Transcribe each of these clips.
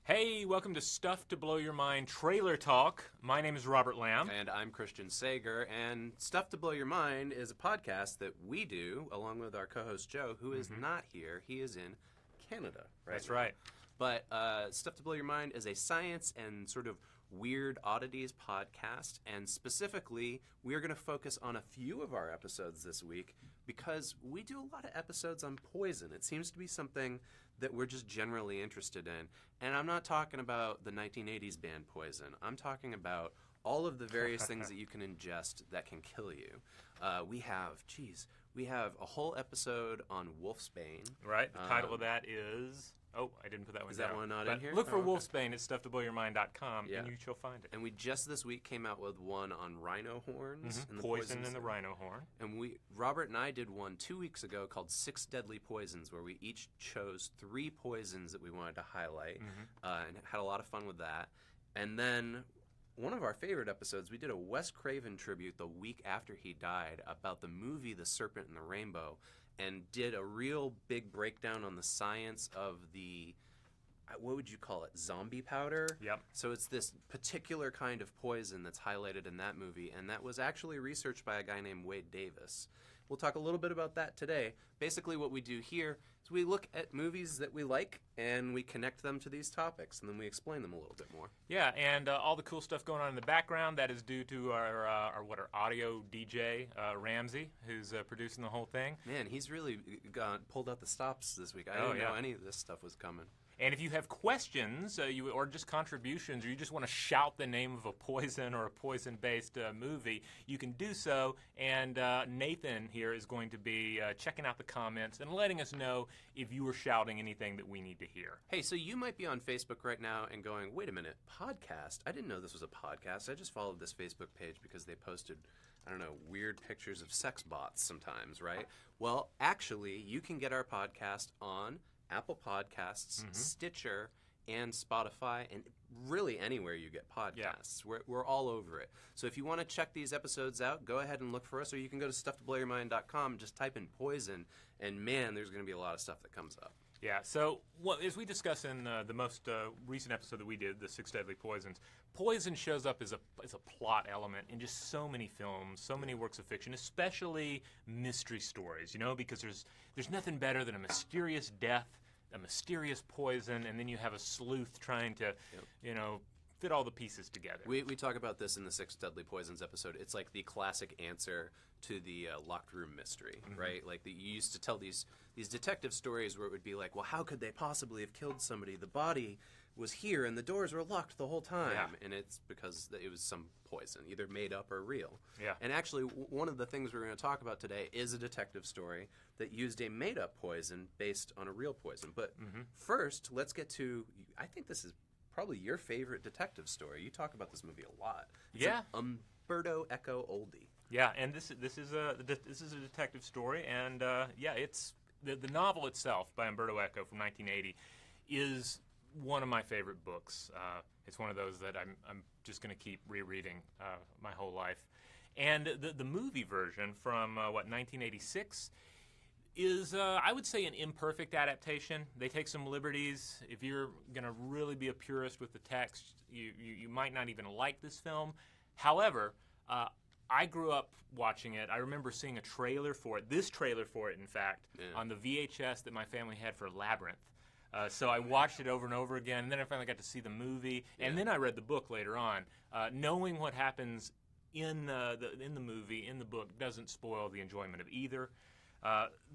Hey, welcome to Stuff to Blow Your Mind Trailer Talk. My name is Robert Lamb. And I'm Christian Sager, and Stuff to Blow Your Mind is a podcast that we do along with our co-host Joe, who is not here. He is in Canada right That's now. right. But Stuff to Blow Your Mind is a science and sort of weird oddities podcast, and specifically, we are going to focus on a few of our episodes this week because we do a lot of episodes on poison. It seems to be something that we're just generally interested in. And I'm not talking about the 1980s band Poison. I'm talking about all of the various things that you can ingest that can kill you. We have a whole episode on wolfsbane. Right, the title of that is... Oh, I didn't put that one Is down. that one not but in here? Look for Oh, okay. wolfsbane at stufftoblowyourmind.com, Yeah. and you shall find it. And we just this week came out with one on rhino horns. And the Poison poisons in the there. rhino horn. And Robert and I did one 2 weeks ago called 6 Deadly Poisons, where we each chose 3 poisons that we wanted to highlight, and had a lot of fun with that. And then one of our favorite episodes, we did a Wes Craven tribute the week after he died about the movie The Serpent and the Rainbow, and did a real big breakdown on the science of the... what would you call it? Zombie powder? Yep. So it's this particular kind of poison that's highlighted in that movie, and that was actually researched by a guy named Wade Davis. We'll talk a little bit about that today. Basically what we do here is we look at movies that we like, and we connect them to these topics, and then we explain them a little bit more. Yeah, and all the cool stuff going on in the background, that is due to our audio DJ, Ramsey, who's producing the whole thing. Man, he's really pulled out the stops this week. I didn't know any of this stuff was coming. And if you have questions or just contributions, or you just want to shout the name of a poison or a poison-based movie, you can do so. And Nathan here is going to be checking out the comments and letting us know if you were shouting anything that we need to hear. Hey, so you might be on Facebook right now and going, wait a minute, podcast? I didn't know this was a podcast. I just followed this Facebook page because they posted, I don't know, weird pictures of sex bots sometimes, right? Well, actually, you can get our podcast on Apple Podcasts, Stitcher, and Spotify, and really anywhere you get podcasts. Yeah. We're all over it. So if you want to check these episodes out, go ahead and look for us, or you can go to stufftoblowyourmind.com, just type in poison, and man, there's going to be a lot of stuff that comes up. Yeah, so as we discussed in the most recent episode that we did, the 6 Deadly Poisons, poison shows up as a plot element in just so many films, so many works of fiction, especially mystery stories, because there's nothing better than a mysterious death, a mysterious poison, and then you have a sleuth trying to, fit all the pieces together. We talk about this in the 6 Deadly Poisons episode. It's like the classic answer to the locked room mystery, right? Like you used to tell these detective stories where it would be like, well, how could they possibly have killed somebody? The body was here and the doors were locked the whole time, and it's because it was some poison, either made up or real. Yeah. And actually, one of the things we're going to talk about today is a detective story that used a made-up poison based on a real poison. But first, let's get to, I think this is probably your favorite detective story. You talk about this movie a lot. It's an Umberto Eco oldie. Yeah, and this is a detective story, and it's the novel itself by Umberto Eco from 1980 is one of my favorite books. It's one of those that I'm just going to keep rereading my whole life. And the movie version from 1986 is, I would say, an imperfect adaptation. They take some liberties. If you're going to really be a purist with the text, you might not even like this film. However, I grew up watching it. I remember seeing a trailer for it, this trailer for it, in fact, on the VHS that my family had for Labyrinth. So I watched it over and over again, and then I finally got to see the movie, and then I read the book later on. Knowing what happens in the movie, in the book, doesn't spoil the enjoyment of either.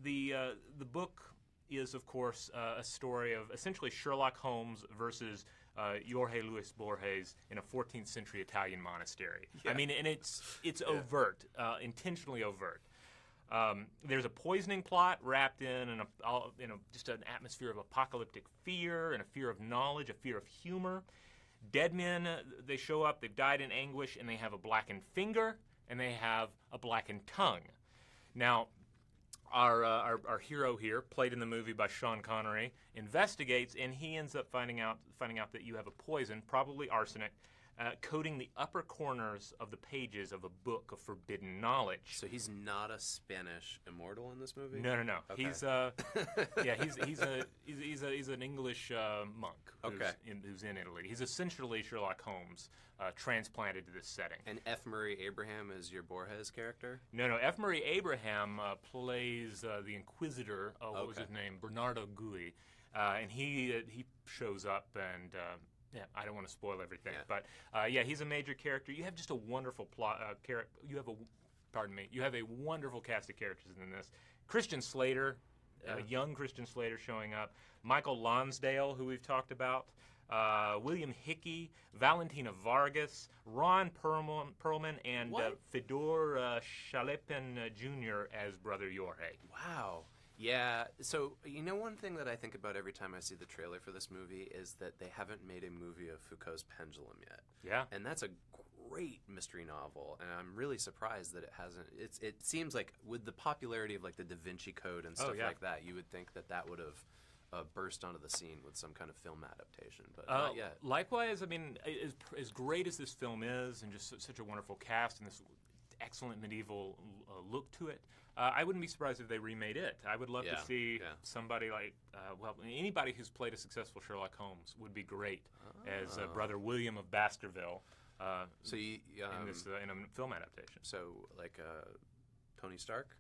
The book is, of course, a story of essentially Sherlock Holmes versus Jorge Luis Borges in a 14th century Italian monastery. Yeah. I mean, and it's overt, intentionally overt. There's a poisoning plot wrapped in just an atmosphere of apocalyptic fear and a fear of knowledge, a fear of humor. Dead men, they show up, they've died in anguish, and they have a blackened finger, and they have a blackened tongue. Now, our hero here, played in the movie by Sean Connery, investigates, and he ends up finding out that you have a poison, probably arsenic, coating the upper corners of the pages of a book of forbidden knowledge. So he's not a Spanish immortal in this movie? No. Okay. He's an English monk who's in Italy. He's essentially Sherlock Holmes transplanted to this setting. And F. Murray Abraham is your Borges character? No. F. Murray Abraham plays the Inquisitor. What was his name? Bernardo Gui. And he shows up and... I don't want to spoil everything, but he's a major character. You have just a wonderful plot. You have a wonderful cast of characters in this. Christian Slater, young Christian Slater showing up. Michael Lonsdale, who we've talked about. William Hickey, Valentina Vargas, Ron Perlman, and Fedor Shalepin Jr. as Brother Jorge. Wow. Yeah, so one thing that I think about every time I see the trailer for this movie is that they haven't made a movie of Foucault's Pendulum yet. Yeah. And that's a great mystery novel, and I'm really surprised that it hasn't. It seems like with the popularity of like the Da Vinci Code and stuff like that, you would think that would have burst onto the scene with some kind of film adaptation, but not yet. Likewise, I mean, as great as this film is, and just such a wonderful cast and this excellent medieval look to it, I wouldn't be surprised if they remade it. I would love to see somebody like, anybody who's played a successful Sherlock Holmes would be great as Brother William of Baskerville in a film adaptation. So, like Tony Stark?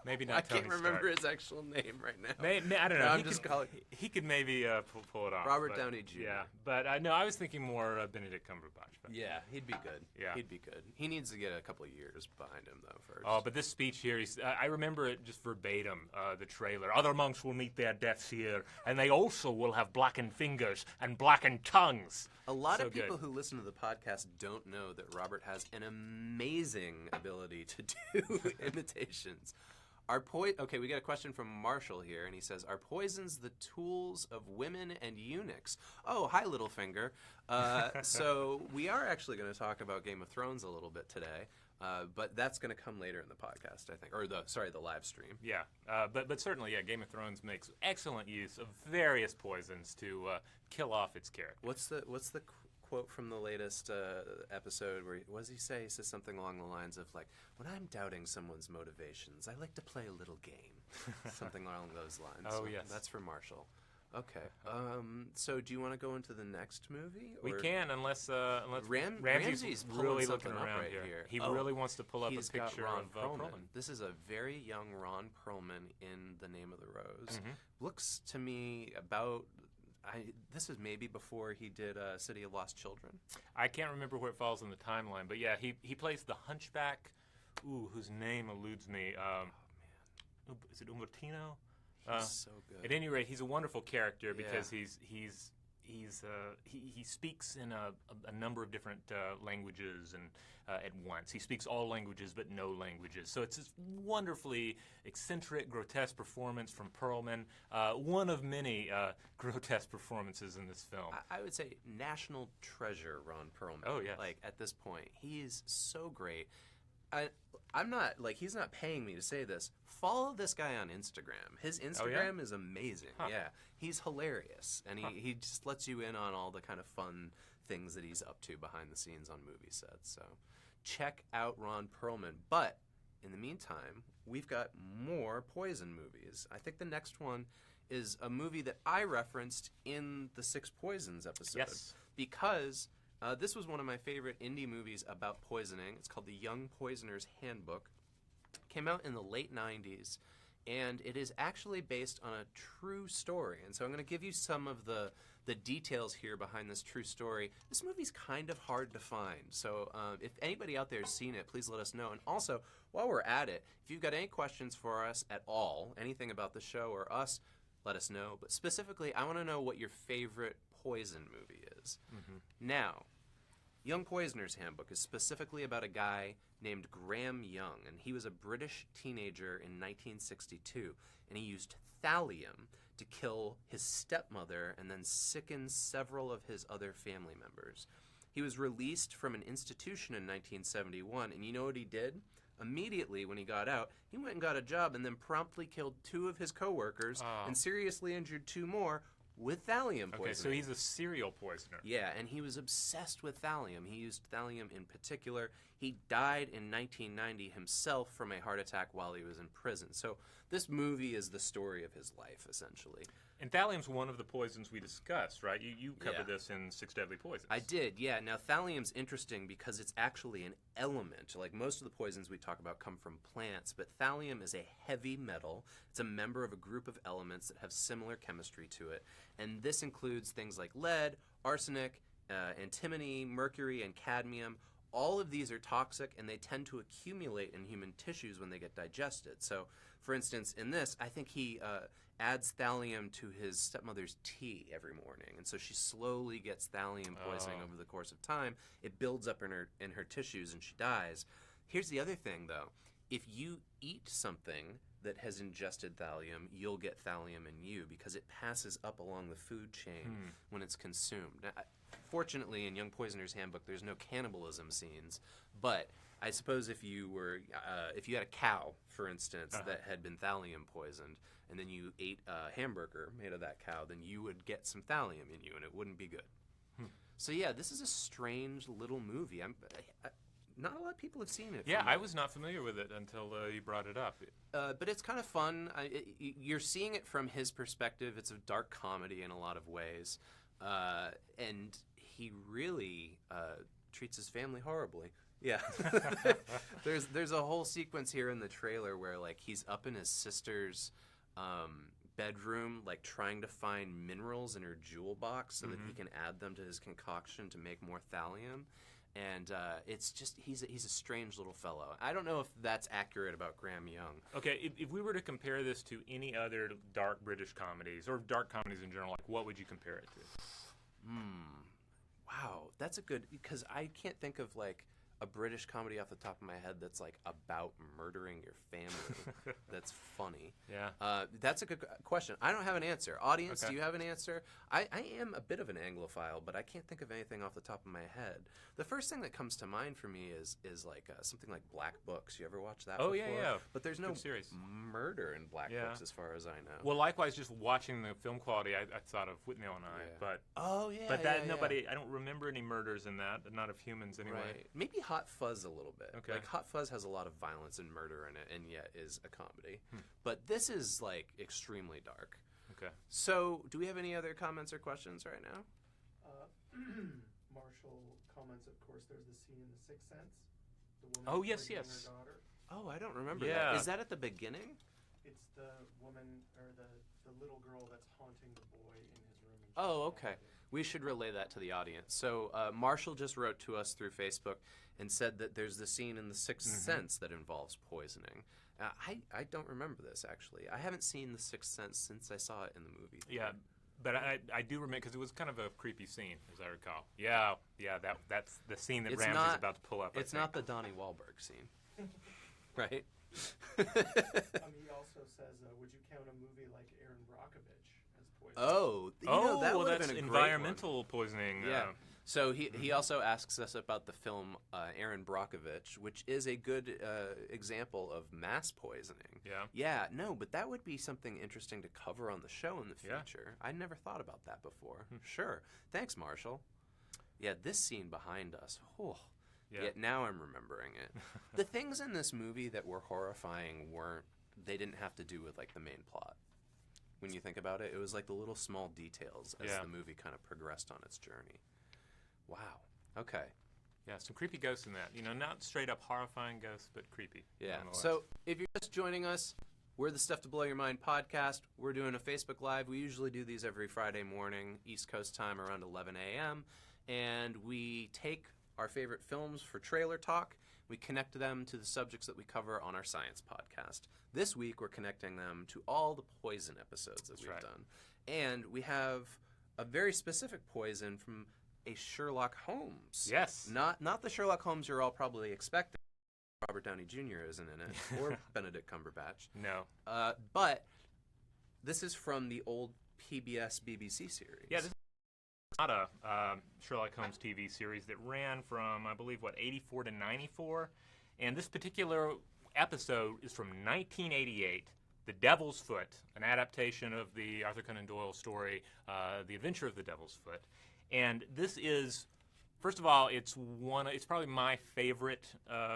Maybe not. I can't remember his actual name right now. I don't know. No, he could maybe pull it off. Robert Downey Jr. Yeah, but no, I was thinking more Benedict Cumberbatch. But. Yeah, he'd be good. Yeah, he'd be good. He needs to get a couple of years behind him though first. Oh, but this speech here, I remember it just verbatim. The trailer. Other monks will meet their deaths here, and they also will have blackened fingers and blackened tongues. A lot of people who listen to the podcast don't know that Robert has an amazing ability to do imitations. Okay, we got a question from Marshall here, and he says, "Are poisons the tools of women and eunuchs?" Oh, hi, Littlefinger. So we are actually going to talk about Game of Thrones a little bit today, but that's going to come later in the podcast, I think, or the live stream. Yeah, but certainly, Game of Thrones makes excellent use of various poisons to kill off its character. What's the quote from the latest episode where what does he say? He says something along the lines of like, "When I'm doubting someone's motivations, I like to play a little game." Something along those lines. Oh, yes. That's for Marshall. Okay. So do you want to go into the next movie? We can, unless Ramsey's really looking something up around right here. He really wants to pull up a He's picture got Ron of Perlman. Perlman. This is a very young Ron Perlman in The Name of the Rose. Mm-hmm. Looks to me about... this is maybe before he did City of Lost Children. I can't remember where it falls in the timeline, but yeah, he plays the hunchback, whose name eludes me. Is it Umbertino? He's so good. At any rate, he's a wonderful character because he speaks in a number of different languages and at once. He speaks all languages but no languages. So it's this wonderfully eccentric, grotesque performance from Perlman. One of many grotesque performances in this film. I would say national treasure, Ron Perlman. Oh, yes. Like, at this point, he's so great. I'm not, like, he's not paying me to say this. Follow this guy on Instagram. His Instagram is amazing. Huh. Yeah. He's hilarious. And he just lets you in on all the kind of fun things that he's up to behind the scenes on movie sets. So check out Ron Perlman. But in the meantime, we've got more Poison movies. I think the next one is a movie that I referenced in the Six Poisons episode. Yes. Because... this was one of my favorite indie movies about poisoning. It's called The Young Poisoner's Handbook. Came out in the late 90s, and it is actually based on a true story. And so I'm going to give you some of the details here behind this true story. This movie's kind of hard to find, so if anybody out there has seen it, please let us know. And also, while we're at it, if you've got any questions for us at all, anything about the show or us, let us know. But specifically, I want to know what your favorite Poison movie is. Mm-hmm. Now, Young Poisoner's Handbook is specifically about a guy named Graham Young, and he was a British teenager in 1962, and he used thallium to kill his stepmother and then sicken several of his other family members. He was released from an institution in 1971, and you know what he did? Immediately when he got out, he went and got a job and then promptly killed 2 of his coworkers and seriously injured 2 more, with thallium poisoning. Okay, so he's a serial poisoner. Yeah, and he was obsessed with thallium. He used thallium in particular. He died in 1990 himself from a heart attack while he was in prison. So this movie is the story of his life, essentially. And thallium's one of the poisons we discussed, right? You covered Yeah. this in Six Deadly Poisons. I did, yeah. Now, thallium's interesting because it's actually an element. Like most of the poisons we talk about come from plants, but thallium is a heavy metal. It's a member of a group of elements that have similar chemistry to it. And this includes things like lead, arsenic, antimony, mercury, and cadmium. All of these are toxic, and they tend to accumulate in human tissues when they get digested. So, for instance, in this, I think he adds thallium to his stepmother's tea every morning, and so she slowly gets thallium poisoning over the course of time. It builds up in her tissues, and she dies. Here's the other thing, though. If you eat something that has ingested thallium, you'll get thallium in you because it passes up along the food chain when it's consumed. Now, fortunately, in Young Poisoner's Handbook, there's no cannibalism scenes, but I suppose if you had a cow, for instance, that had been thallium poisoned, and then you ate a hamburger made of that cow, then you would get some thallium in you, and it wouldn't be good. So yeah, this is a strange little movie. Not a lot of people have seen it. Yeah, I was not familiar with it until you brought it up. But it's kind of fun. You're seeing it from his perspective. It's a dark comedy in a lot of ways. And he really treats his family horribly. Yeah. There's a whole sequence here in the trailer where like he's up in his sister's bedroom, like trying to find minerals in her jewel box so that he can add them to his concoction to make more thallium. And it's just he's a strange little fellow. I don't know if that's accurate about Graham Young. Okay, if we were to compare this to any other dark British comedies or dark comedies in general, like what would you compare it to? Wow, that's a good, because I can't think of like a British comedy off the top of my head that's like about murdering your family. That's funny. Yeah. That's a good question. I don't have an answer. Audience, Okay. do you have an answer? I am a bit of an Anglophile, but I can't think of anything off the top of my head. The first thing that comes to mind for me is like something like Black Books. You ever watch that before? Yeah. But there's no Good series. murder in Black Yeah. Books as far as I know. Well, likewise, just watching the film quality, I thought of Whitnell and I, Yeah. but oh yeah, but that yeah, nobody, I don't remember any murders in that, not of humans anyway. Right. Maybe Hot Fuzz a little bit. Okay. Like Hot Fuzz has a lot of violence and murder in it, and yet is a comedy. But this is like extremely dark. Okay. So, do we have any other comments or questions right now? Marshall comments, of course, there's the scene in The Sixth Sense. The woman Oh, yes, poisoning yes. her daughter. Oh, I don't remember Yeah. that. Is that at the beginning? It's the woman, or the little girl that's haunting the boy in his room. And she's Oh, okay. haunted. We should relay that to the audience. So, Marshall just wrote to us through Facebook and said that there's the scene in The Sixth Sense that involves poisoning. I don't remember this, actually. I haven't seen The Sixth Sense since I saw it in the movie. Yeah, but I do remember, because it was kind of a creepy scene, as I recall. Yeah, that's the scene that It's Ramsey's not- about to pull up. I It's think. not the Donnie Wahlberg scene. Right? He also says, would you count a movie like Aaron Brockovich as poison? Oh, you Oh, know, that well, would have that's been a great one. environmental poisoning. Yeah. So he also asks us about the film Aaron Brockovich, which is a good example of mass poisoning. Yeah. Yeah, no, but that would be something interesting to cover on the show in the Yeah. future. I never thought about that before. Sure. Thanks, Marshall. Yeah, this scene behind us. Oh. Yeah. Yeah, now I'm remembering it. The things in this movie that were horrifying they didn't have to do with like the main plot. When you think about it, it was like the little small details as Yeah. the movie kind of progressed on its journey. Wow. Okay. Yeah, some creepy ghosts in that. You know, not straight up horrifying ghosts, but creepy. Yeah. nonetheless. So if you're just joining us, we're the Stuff to Blow Your Mind podcast. We're doing a Facebook Live. We usually do these every Friday morning, East Coast time, around 11 a.m. And we take our favorite films for trailer talk. We connect them to the subjects that we cover on our science podcast. This week, we're connecting them to all the poison episodes that we've right. done. And we have a very specific poison from a Sherlock Holmes. Yes. Not the Sherlock Holmes you're all probably expecting. Robert Downey Jr. isn't in it, or Benedict Cumberbatch. No. But this is from the old PBS BBC series. Yeah, this is not a Sherlock Holmes TV series that ran from, I believe, 84 to 94. And this particular episode is from 1988. The Devil's Foot, an adaptation of the Arthur Conan Doyle story, The Adventure of the Devil's Foot. And this is, first of all, it's probably my favorite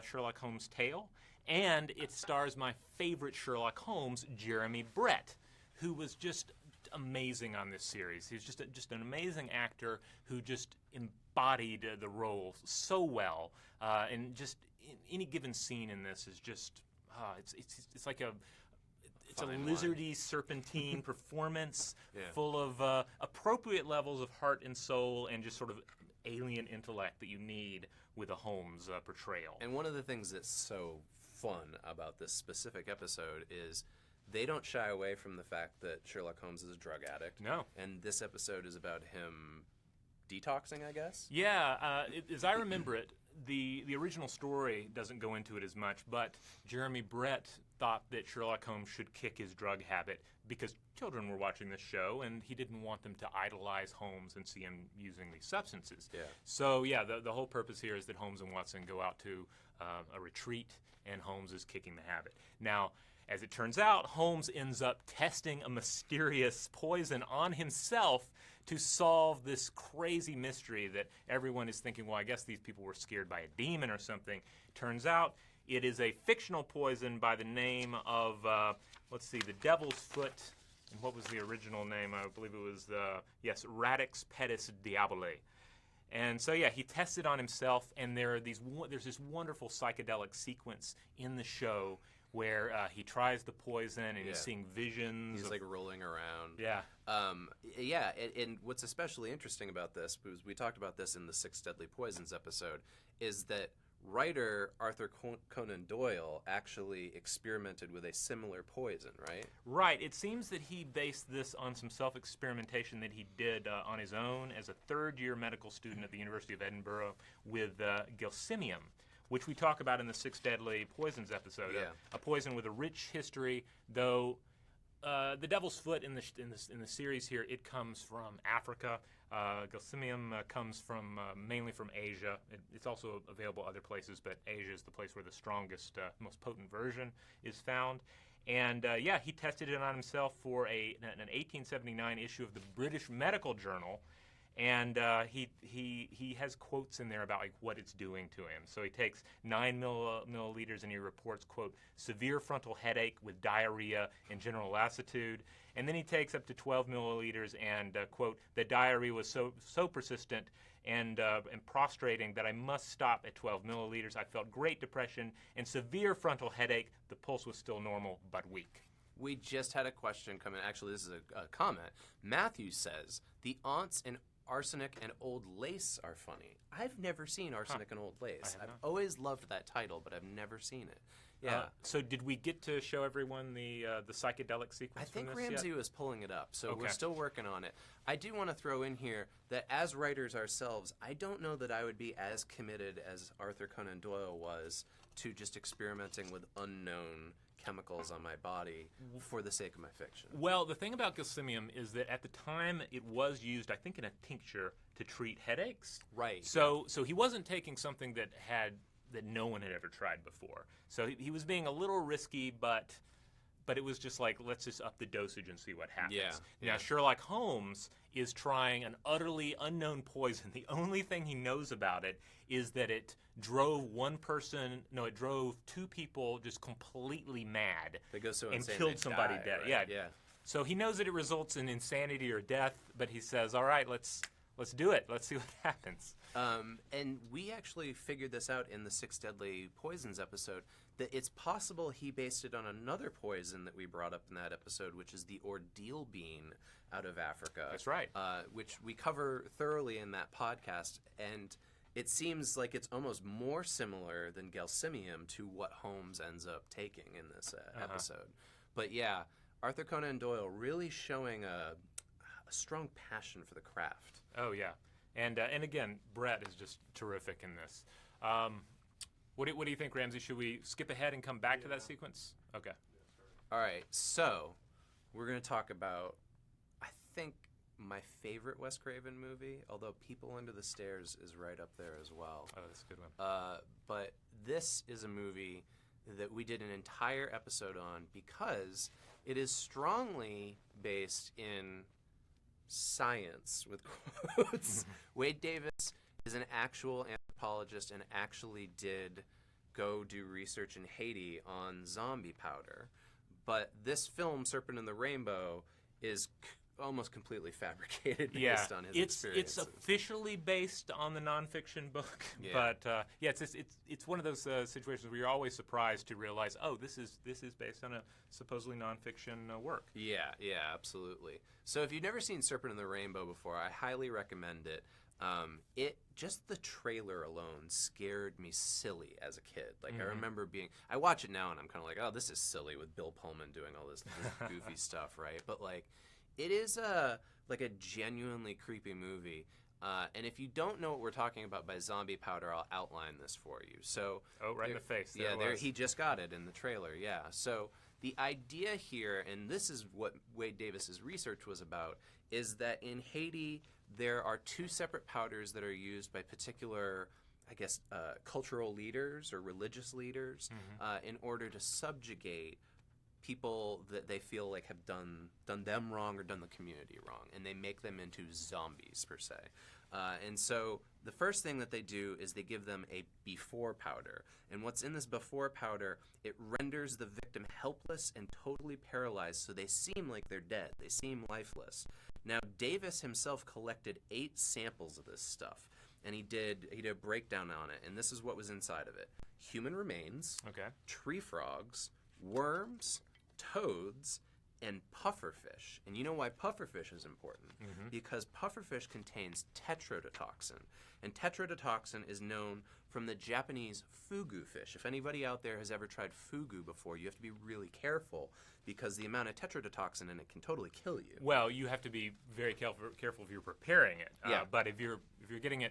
Sherlock Holmes tale, and it stars my favorite Sherlock Holmes, Jeremy Brett, who was just amazing on this series. He's just an amazing actor who just embodied the role so well, and just in any given scene in this is just it's like a lizardy, serpentine performance full of appropriate levels of heart and soul and just sort of alien intellect that you need with a Holmes portrayal. And one of the things that's so fun about this specific episode is they don't shy away from the fact that Sherlock Holmes is a drug addict. No. And this episode is about him detoxing, I guess? Yeah, as I remember it, the original story doesn't go into it as much, but Jeremy Brett thought that Sherlock Holmes should kick his drug habit because children were watching this show, and he didn't want them to idolize Holmes and see him using these substances. Yeah. So, yeah, the whole purpose here is that Holmes and Watson go out to a retreat, and Holmes is kicking the habit. Now, as it turns out, Holmes ends up testing a mysterious poison on himself to solve this crazy mystery that everyone is thinking, well, I guess these people were scared by a demon or something. Turns out it is a fictional poison by the name of, the Devil's Foot. And what was the original name? I believe it was, Radix Pedis Diaboli. And so, yeah, he tested on himself, and there's this wonderful psychedelic sequence in the show where he tries the poison and he's seeing visions. He's like rolling around. Yeah. And what's especially interesting about this, because we talked about this in the Six Deadly Poisons episode, is that writer Arthur Conan Doyle actually experimented with a similar poison, right? Right. It seems that he based this on some self-experimentation that he did on his own as a third-year medical student at the University of Edinburgh with gelsemium, which we talk about in the Six Deadly Poisons episode. Yeah. A poison with a rich history, though the Devil's Foot in the series here, it comes from Africa. Gelsemium comes from mainly from Asia. It's also available other places, but Asia is the place where the strongest, most potent version is found. And he tested it on himself for an 1879 issue of the British Medical Journal. And he has quotes in there about like what it's doing to him. So he takes 9 milliliters and he reports, quote, severe frontal headache with diarrhea and general lassitude. And then he takes up to 12 milliliters and, quote, the diarrhea was so persistent and prostrating that I must stop at 12 milliliters. I felt great depression and severe frontal headache. The pulse was still normal but weak. We just had a question come in. Actually, this is a comment. Matthew says, the aunts in Arsenic and Old Lace are funny. I've never seen Arsenic and Old Lace. I've always loved that title, but I've never seen it. Yeah. So did we get to show everyone the psychedelic sequence? I think from this Ramsey yet? was pulling it up, so Okay. we're still working on it. I do want to throw in here that as writers ourselves, I don't know that I would be as committed as Arthur Conan Doyle was to just experimenting with unknown chemicals on my body for the sake of my fiction. Well, the thing about gelsemium is that at the time it was used, I think, in a tincture to treat headaches. Right. So he wasn't taking something that no one had ever tried before. So he was being a little risky, but it was just like, let's just up the dosage and see what happens. Yeah. Now, Sherlock Holmes is trying an utterly unknown poison. The only thing he knows about it is that it drove two people just completely mad. They go so and insane killed they somebody die, dead. right? Yeah. So he knows that it results in insanity or death, but he says, all right, let's do it. Let's see what happens. And we actually figured this out in the Six Deadly Poisons episode, that it's possible he based it on another poison that we brought up in that episode, which is the ordeal bean out of Africa. That's right. Which we cover thoroughly in that podcast, and it seems like it's almost more similar than gelsemium to what Holmes ends up taking in this episode. But yeah, Arthur Conan Doyle really showing a strong passion for the craft. Oh, yeah. And again, Brett is just terrific in this. What do you think, Ramsey? Should we skip ahead and come back to that sequence? Okay. All right, so we're going to talk about, I think, my favorite Wes Craven movie, although People Under the Stairs is right up there as well. Oh, that's a good one. But this is a movie that we did an entire episode on because It is strongly based in science, with quotes. Wade Davis is an actual anthropologist and actually did go do research in Haiti on zombie powder. But this film, Serpent and the Rainbow, is almost completely fabricated based on his experiences. It's officially based on the nonfiction book, but it's one of those situations where you're always surprised to realize, oh, this is based on a supposedly nonfiction work. Yeah, absolutely. So if you've never seen Serpent and the Rainbow before, I highly recommend it. Just the trailer alone scared me silly as a kid. Like, I remember I watch it now and I'm kind of like, oh, this is silly with Bill Pullman doing all this goofy stuff, right? But like, it is a genuinely creepy movie. And if you don't know what we're talking about by zombie powder, I'll outline this for you. So, right in the face. He just got it in the trailer. Yeah. So the idea here, and this is what Wade Davis's research was about, is that in Haiti there are two separate powders that are used by particular, I guess, cultural leaders or religious leaders in order to subjugate people that they feel like have done them wrong or done the community wrong, and they make them into zombies per se. And so the first thing that they do is they give them a before powder, and what's in this before powder, it renders the victim helpless and totally paralyzed, so they seem like they're dead. They seem lifeless. Now, Davis himself collected 8 samples of this stuff, and he did a breakdown on it, and this is what was inside of it: human remains, tree frogs, worms, toads, and pufferfish. And you know why pufferfish is important? Because pufferfish contains tetrodotoxin. And tetrodotoxin is known from the Japanese fugu fish. If anybody out there has ever tried fugu before, you have to be really careful because the amount of tetrodotoxin in it can totally kill you. Well, you have to be very careful if you're preparing it. But if you're getting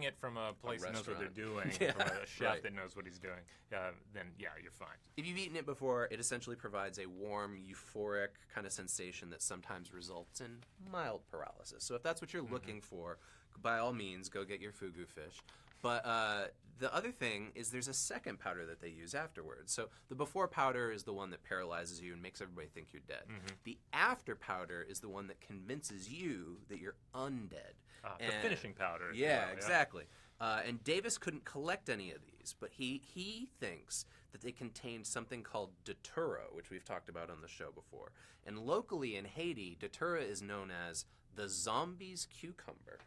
it from a place that knows what they're doing, from a chef that knows what he's doing, then you're fine. If you've eaten it before, it essentially provides a warm, euphoric kind of sensation that sometimes results in mild paralysis. So if that's what you're looking for, by all means, go get your fugu fish. But the other thing is there's a second powder that they use afterwards. So the before powder is the one that paralyzes you and makes everybody think you're dead. The after powder is the one that convinces you that you're undead. The finishing powder. Yeah, exactly. And Davis couldn't collect any of these, but he thinks that they contained something called datura, which we've talked about on the show before. And locally in Haiti, datura is known as the zombie's cucumber.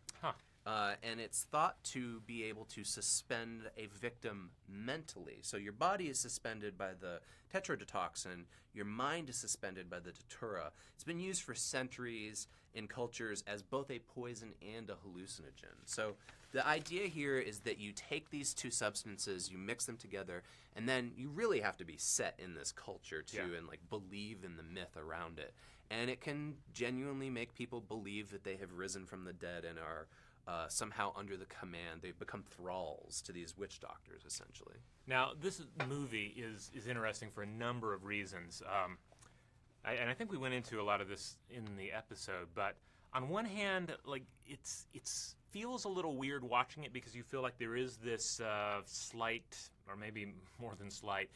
And it's thought to be able to suspend a victim mentally. So your body is suspended by the tetrodotoxin, your mind is suspended by the datura. It's been used for centuries in cultures as both a poison and a hallucinogen. So the idea here is that you take these two substances, you mix them together, and then you really have to be set in this culture too, and like believe in the myth around it. And it can genuinely make people believe that they have risen from the dead and are somehow under the command. They've become thralls to these witch doctors, essentially. Now, this movie is interesting for a number of reasons. And I think we went into a lot of this in the episode, but on one hand, like it's feels a little weird watching it because you feel like there is this slight, or maybe more than slight,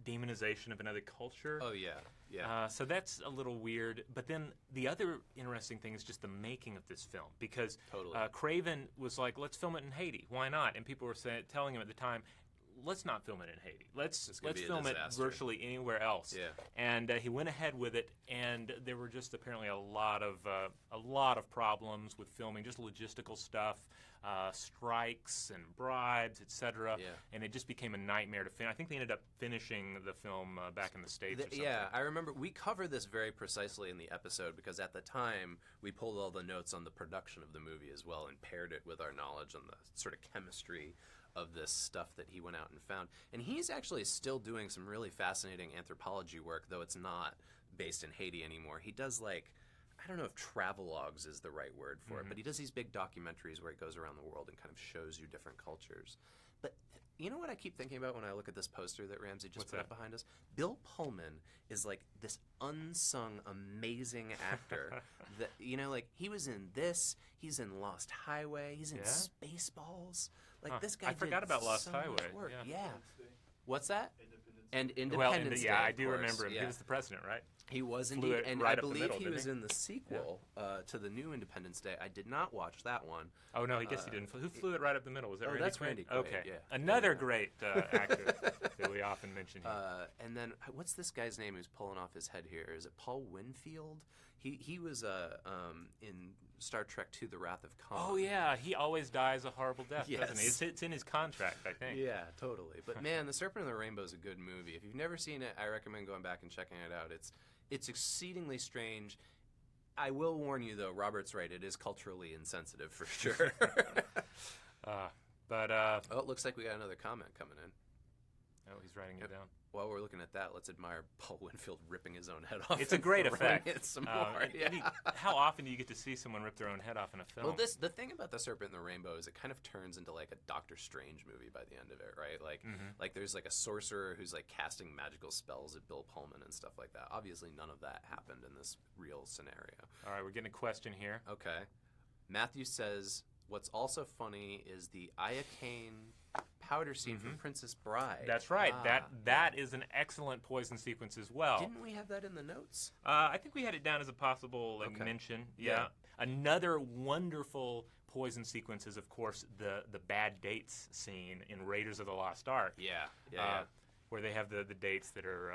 demonization of another culture. Oh, yeah. So that's a little weird. But then the other interesting thing is just the making of this film, because Craven was like, let's film it in Haiti. Why not? And people were telling him at the time, let's not film it in Haiti. Let's film it virtually anywhere else. Yeah. And he went ahead with it, and there were just apparently a lot of problems with filming, just logistical stuff, strikes and bribes, etc. Yeah. And it just became a nightmare to finish. I think they ended up finishing the film back in the States or something. Yeah, I remember we covered this very precisely in the episode because at the time we pulled all the notes on the production of the movie as well and paired it with our knowledge on the sort of chemistry of this stuff that he went out and found. And he's actually still doing some really fascinating anthropology work, though it's not based in Haiti anymore. He does, like, I don't know if travelogues is the right word for it, but he does these big documentaries where he goes around the world and kind of shows you different cultures. But you know what I keep thinking about when I look at this poster that Ramsey just put up behind us? Bill Pullman is like this unsung, amazing actor. That, you know, like he was in this, he's in Lost Highway, he's in Spaceballs. Like this guy. I forgot about Lost Highway. Yeah. What's that? Independence Day. Independence Day. I do course. remember him. He was the president, right? He was flew indeed, it and right I up the believe middle, he didn't was he? in the sequel to the new Independence Day. I did not watch that one. Oh no, I guess he didn't. Who flew it right up the middle? Was that Oh, Randy that's Quaid? Randy Quaid, Okay, yeah. another Yeah. great actor that we often mention here. And then what's this guy's name who's pulling off his head here? Is it Paul Winfield? He was in Star Trek II: The Wrath of Khan. Oh yeah, he always dies a horrible death, doesn't he? Yes. It's in his contract, I think. Yeah, totally. But man, The Serpent and the Rainbow is a good movie. If you've never seen it, I recommend going back and checking it out. It's exceedingly strange. I will warn you, though, Robert's right. It is culturally insensitive for sure. Oh, it looks like we got another comment coming in. Oh, he's writing it down. While we're looking at that, let's admire Paul Winfield ripping his own head off. It's a and great throwing effect. it some more. How often do you get to see someone rip their own head off in a film? Well, the thing about The Serpent and the Rainbow is it kind of turns into like a Doctor Strange movie by the end of it, right? Like there's like a sorcerer who's like casting magical spells at Bill Pullman and stuff like that. Obviously, none of that happened in this real scenario. All right, we're getting a question here. Okay. Matthew says, what's also funny is the iocane powder scene from Princess Bride. That's right. That is an excellent poison sequence as well. Didn't we have that in the notes? I think we had it down as a possible Okay. mention. Yeah. Another wonderful poison sequence is, of course, the bad dates scene in Raiders of the Lost Ark. Yeah. Where they have the dates that are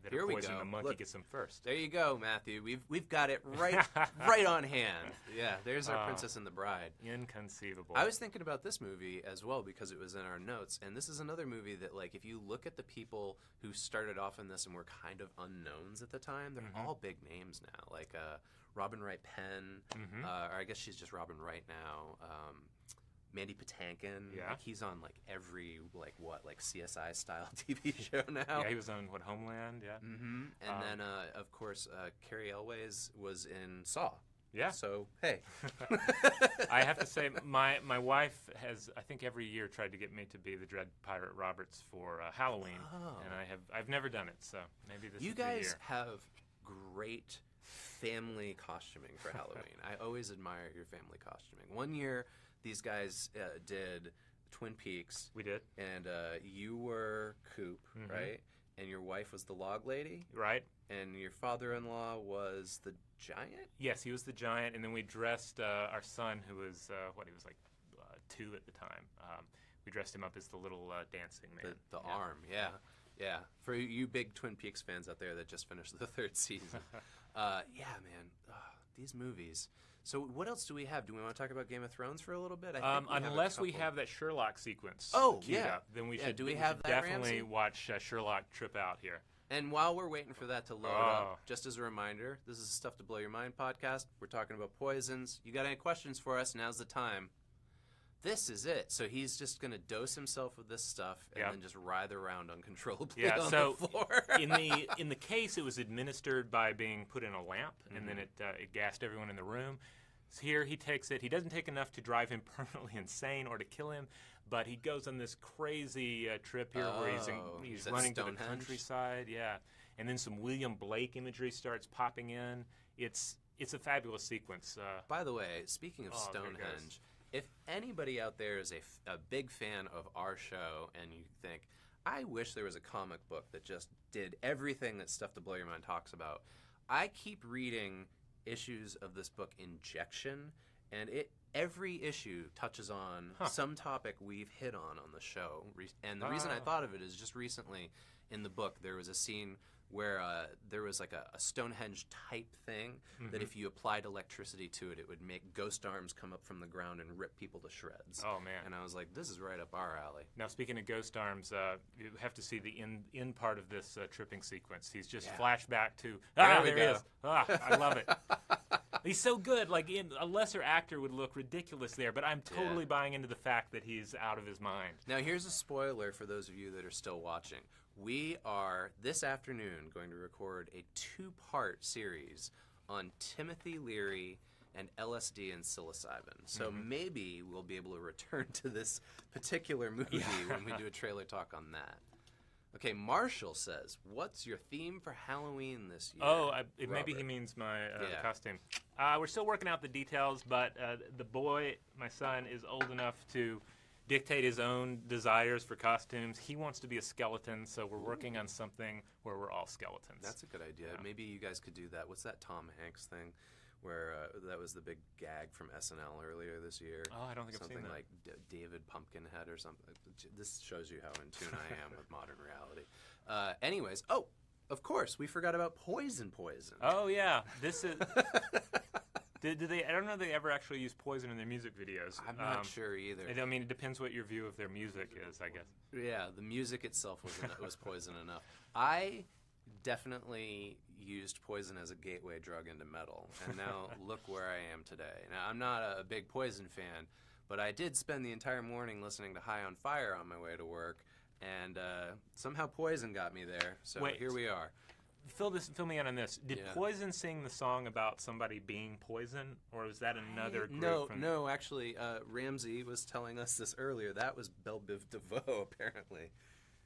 Here we poisoned. go. The monkey Look. gets them first. There you go, Matthew. We've got it right on hand. Yeah, there's our Princess and the Bride. Inconceivable. I was thinking about this movie as well because it was in our notes, and this is another movie that, like, if you look at the people who started off in this and were kind of unknowns at the time, they're all big names now. Like Robin Wright Penn, or I guess she's just Robin Wright now. Mandy Patinkin, Yeah. like he's on like every like CSI style TV show now. Yeah, he was on Homeland. Yeah. Mm-hmm. And then of course Carrie Elways was in Saw. Yeah. So hey, I have to say, my wife has, I think, every year tried to get me to be the Dread Pirate Roberts for Halloween, and I've never done it. So maybe this you is the guys year. have great family costuming for Halloween. I always admire your family costuming. One year, these guys did Twin Peaks. We did. And you were Coop, right? And your wife was the log lady? Right. And your father-in-law was the giant? Yes, he was the giant, and then we dressed our son, who was, he was like 2 at the time. We dressed him up as the little dancing man. The arm, yeah. Yeah. For you big Twin Peaks fans out there that just finished the 3rd season. Yeah, man. These movies. So what else do we have? Do we want to talk about Game of Thrones for a little bit? I think Unless we couple. have that Sherlock sequence Oh, queued yeah. up, then we Yeah, should, do we we have should that, definitely Ramsey? watch Sherlock trip out here. And while we're waiting for that to load up, just as a reminder, this is Stuff to Blow Your Mind podcast. We're talking about poisons. You got any questions for us? Now's the time. This is it. So he's just going to dose himself with this stuff and then just writhe around uncontrollably on so the floor. in the case, it was administered by being put in a lamp, and then it gassed everyone in the room. So here he takes it. He doesn't take enough to drive him permanently insane or to kill him, but he goes on this crazy trip here where he's at running to the Stonehenge? countryside. Yeah, and then some William Blake imagery starts popping in. It's a fabulous sequence. By the way, speaking of there it goes. Stonehenge, if anybody out there is a big fan of our show and you think, I wish there was a comic book that just did everything that Stuff to Blow Your Mind talks about, I keep reading issues of this book, Injection, and every issue touches on some topic we've hit on the show. And the reason I thought of it is just recently in the book there was a scene where there was like a Stonehenge type thing that if you applied electricity to it, it would make ghost arms come up from the ground and rip people to shreds. Oh, man. And I was like, this is right up our alley. Now, speaking of ghost arms, you have to see the end part of this tripping sequence. He's just flashback to, there he is. I love it. He's so good. Like, a lesser actor would look ridiculous there, but I'm totally buying into the fact that he's out of his mind. Now, here's a spoiler for those of you that are still watching. We are, this afternoon, going to record a 2-part series on Timothy Leary and LSD and psilocybin. So maybe we'll be able to return to this particular movie when we do a trailer talk on that. Okay, Marshall says, what's your theme for Halloween this year? Oh, maybe he Robert? means my costume. We're still working out the details, but the boy, my son, is old enough to dictate his own desires for costumes. He wants to be a skeleton, so we're working on something where we're all skeletons. That's a good idea. Yeah. Maybe you guys could do that. What's that Tom Hanks thing? Where that was the big gag from SNL earlier this year. Oh, I don't think something I've seen that. like David Pumpkinhead or something. This shows you how in tune I am with modern reality. Anyways, of course, we forgot about Poison. Oh yeah, this is. Did they? I don't know if they ever actually use Poison in their music videos. I'm not sure either. I mean, it depends what your view of their music is, I guess. Yeah, the music itself was Poison enough. I definitely used Poison as a gateway drug into metal, and now look where I am today. Now, I'm not a big Poison fan, but I did spend the entire morning listening to High on Fire on my way to work, and somehow Poison got me there, so Wait. here we are. Fill me in on this. Did Yeah. Poison sing the song about somebody being poison, or was that another group? No, actually, Ramsey was telling us this earlier. That was Belle Biv DeVoe, apparently.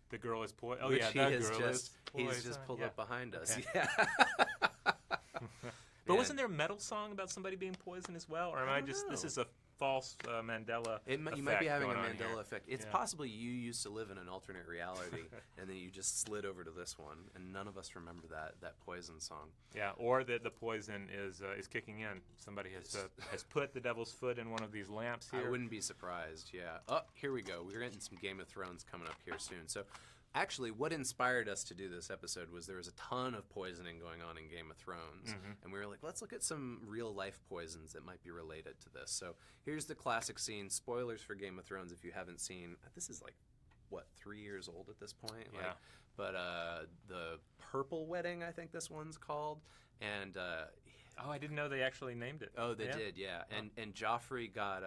The girl is poison. Oh Which yeah, he that has girl just, is he's poison. just pulled Yeah. up behind us. Okay. Yeah. But Man. wasn't there a metal song about somebody being poison as well, or am I don't just? This know. is a false Mandela. You might be effect having a going on Mandela here. effect. It's Yeah. possible you used to live in an alternate reality, and then you just slid over to this one, and none of us remember that Poison song. Yeah, or that the poison is kicking in. Somebody has put the devil's foot in one of these lamps here. I wouldn't be surprised. Yeah. Oh, here we go. We're getting some Game of Thrones coming up here soon. So, actually, what inspired us to do this episode was there was a ton of poisoning going on in Game of Thrones, and we were like, let's look at some real life poisons that might be related to this. So here's the classic scene. Spoilers for Game of Thrones if you haven't seen. This is like, what, 3 years old at this point? Yeah. But the Purple Wedding, I think this one's called, and Oh, I didn't know they actually named it. oh, they Yeah. did, yeah. And Joffrey got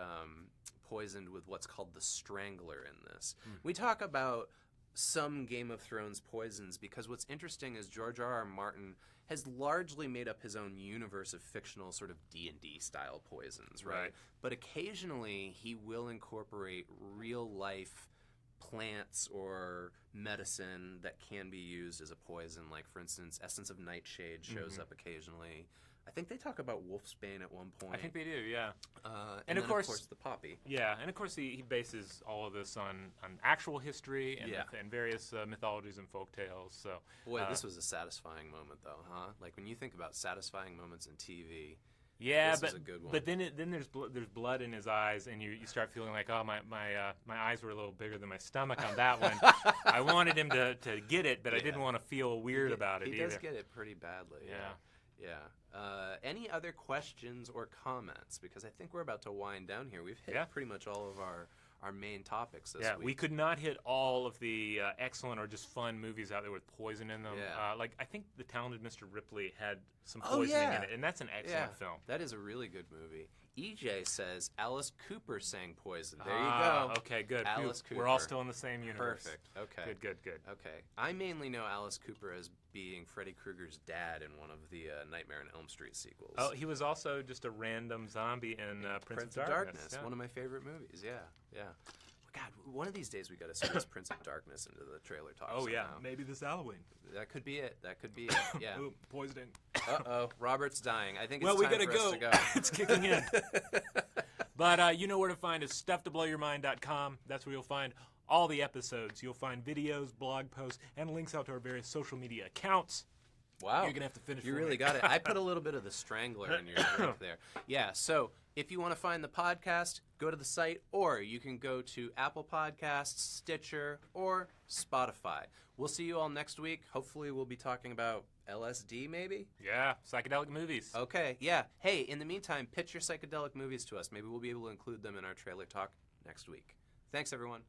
poisoned with what's called the Strangler in this. We talk about some Game of Thrones poisons because what's interesting is George R.R. Martin has largely made up his own universe of fictional sort of D&D style poisons, right? Right. But occasionally he will incorporate real life plants or medicine that can be used as a poison. Like, for instance, Essence of Nightshade shows up occasionally. I think they talk about Wolfsbane at one point. I think they do. Yeah. And of then, course- the poppy. Yeah, and of course he bases all of this on actual history and, Yeah. and various mythologies and folk tales. So Boy, this was a satisfying moment, though, huh? Like, when you think about satisfying moments in TV, yeah, this but is a good one. but then there's blood in his eyes, and you start feeling like, oh, my eyes were a little bigger than my stomach on that one. I wanted him to get it, but I didn't want to feel weird about it he either. does get it pretty badly. Yeah. Any other questions or comments? Because I think we're about to wind down here. We've hit Yeah. pretty much all of our main topics this Yeah, week. we could not hit all of the excellent or just fun movies out there with poison in them. Yeah. Like, I think The Talented Mr. Ripley had some Oh, poisoning yeah. in it, and that's an excellent film. That is a really good movie. EJ says Alice Cooper sang Poison. There you Ah, go. Okay, good. Alice We're all Cooper. still in the same universe. Perfect. Okay. Good. Okay. I mainly know Alice Cooper as being Freddy Krueger's dad in one of the Nightmare on Elm Street sequels. Oh, he was also just a random zombie in Prince of Darkness. Yeah. One of my favorite movies. Yeah. God, one of these days we got to squeeze Prince of Darkness into the trailer talk. Oh yeah, somehow. maybe this Halloween. That could be it. Yeah. Ooh, poisoning. Uh-oh, Robert's dying. I think it's Well, we time gotta for us to go. go. It's kicking in. But you know where to find us, stufftoblowyourmind.com. That's where you'll find all the episodes. You'll find videos, blog posts, and links out to our various social media accounts. Wow. You're gonna have to finish. You for really me. got it. I put a little bit of the Strangler in your drink there. Yeah, so if you want to find the podcast, go to the site, or you can go to Apple Podcasts, Stitcher, or Spotify. We'll see you all next week. Hopefully we'll be talking about LSD, maybe? Yeah, psychedelic movies. Okay, yeah. Hey, in the meantime, pitch your psychedelic movies to us. Maybe we'll be able to include them in our trailer talk next week. Thanks, everyone.